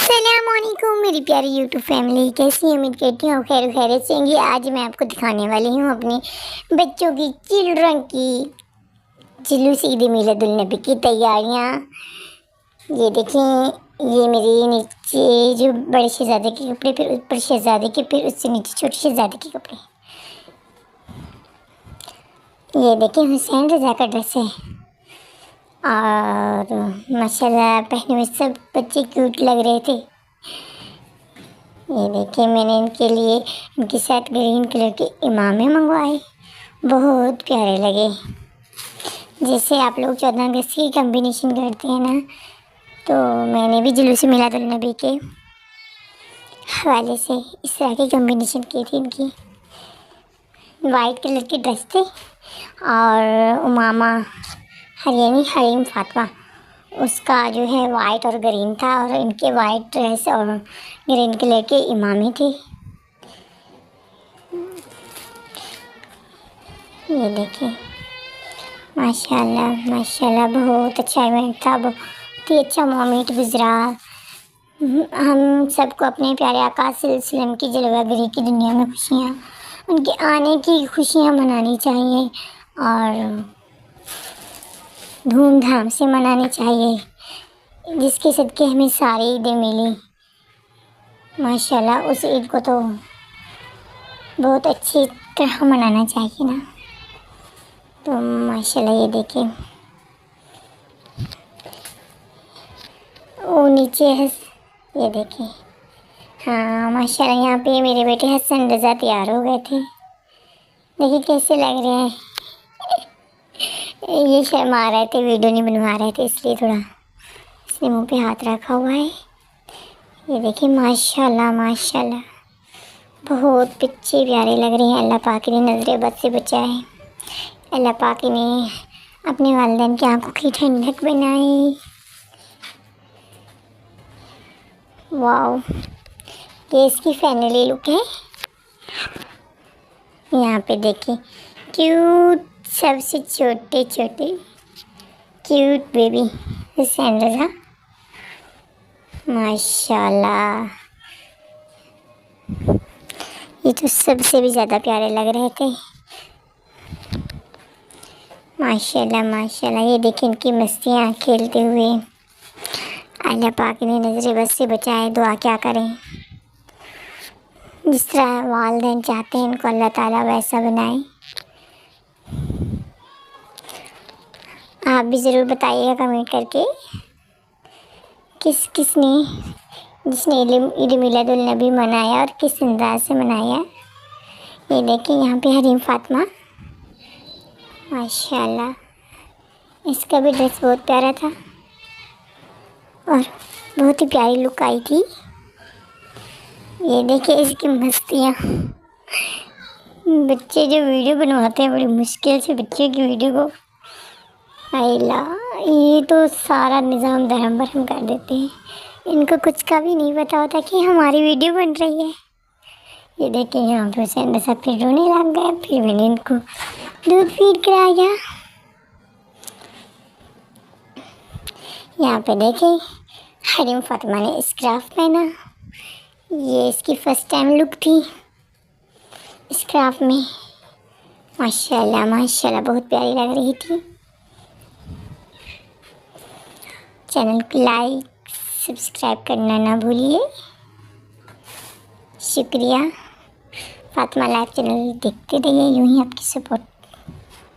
अस्सलामुअलैकुम मेरी प्यारी यूट्यूब फैमिली, कैसी उम्मीद करती हूँ खैर खैरियत से होंगी। आज मैं आपको दिखाने वाली हूँ अपने बच्चों की चिल्ड्रन की जुलूस ईद मिलादुल नबी की तैयारियाँ। ये देखें, ये मेरे नीचे जो बड़े शहज़ादे के कपड़े, फिर ऊपर शहज़ादे के, फिर उससे नीचे छोटे शहज़ादे के कपड़े। ये देखें, हुसैन रज़ा का ड्रेस है और माशाल्लाह पहने हुए सब बच्चे क्यूट लग रहे थे। ये देखिए, मैंने इनके लिए इनके साथ ग्रीन कलर के इमामे मंगवाए, बहुत प्यारे लगे। जैसे आप लोग 14 अगस्त की कम्बिनेशन करते हैं ना, तो मैंने भी जुलूस मिलादुल नबी के हवाले से इस तरह की कम्बिनेशन की थी। इनकी वाइट कलर की ड्रेस थी और उमामा यानी हरीम फातिमा, उसका जो है वाइट और ग्रीन था, और इनके वाइट ड्रेस और ग्रीन कलर के इमामे थे। ये देखिए, माशाल्लाह माशाल्लाह बहुत अच्छा इवेंट था, बहुत ही अच्छा मोमेंट गुजरा। हम सबको अपने प्यारे आका सल्लल्लाहु अलैहि वसल्लम की जलवागरी की दुनिया में खुशियाँ, उनके आने की खुशियाँ मनानी चाहिए और धूमधाम से मनानी चाहिए, जिसके सदके हमें सारी ईदें मिली। माशाल्लाह उस ईद को तो बहुत अच्छी तरह मनाना चाहिए ना। तो माशाल्लाह ये देखिए, वो नीचे है, ये देखिए। हाँ माशाल्लाह, यहाँ पे मेरे बेटे हसन रज़ा तैयार हो गए थे। देखिए कैसे लग रहे हैं। ये शर्मा रहे थे, वीडियो नहीं बनवा रहे थे, इसलिए थोड़ा इसने मुंह पे हाथ रखा हुआ है। ये देखिए माशाल्लाह माशाल्लाह, बहुत बच्चे प्यारे लग रहे हैं। अल्लाह पाक ने नज़र बद से बचाए, अल्लाह पाक ने अपने वालिदैन की आंखों की ठंडक बनाई। वाओ, ये इसकी फाइनली लुक है। यहाँ पे देखिए, क्यूट सबसे छोटे छोटे क्यूट बेबी हुसैन रज़ा, माशाल्लाह ये तो सबसे भी ज़्यादा प्यारे लग रहे थे। माशाल्लाह माशाल्लाह, ये देखिए इनकी मस्तियाँ खेलते हुए। अल्लाह पाक ने नज़र बद से बचाए। दुआ क्या करें, जिस तरह वालिदैन चाहते हैं इनको अल्लाह ताला वैसा बनाए। आप भी ज़रूर बताइएगा कमेंट करके जिसने ईद मिलादुल नबी मनाया और किस अंदाज से मनाया। ये देखिए, यहाँ पे हरीम फातिमा, माशाल्लाह इसका भी ड्रेस बहुत प्यारा था और बहुत ही प्यारी लुक आई थी। ये देखिए इसकी मस्तियाँ। बच्चे जो वीडियो बनवाते हैं बड़ी मुश्किल से बच्चे की वीडियो को, अल्लाह ये तो सारा निज़ाम धर्म भरम कर देते हैं। इनको कुछ का भी नहीं पता होता कि हमारी वीडियो बन रही है। ये देखिए, यहाँ पे हुसैन रज़ा फिर रोने लग गए, फिर मैंने इनको दूध फीड कराया। यहाँ पे देखिए, हरीम फातिमा ने स्कार्फ पहना। ये इसकी फ़र्स्ट टाइम लुक थी स्कार्फ में। माशाल्लाह माशाल्लाह, बहुत प्यारी लग रही थी। चैनल को लाइक सब्सक्राइब करना ना भूलिए। शुक्रिया। फातिमा लाइव चैनल देखते रहिए, यूँ ही आपकी सपोर्ट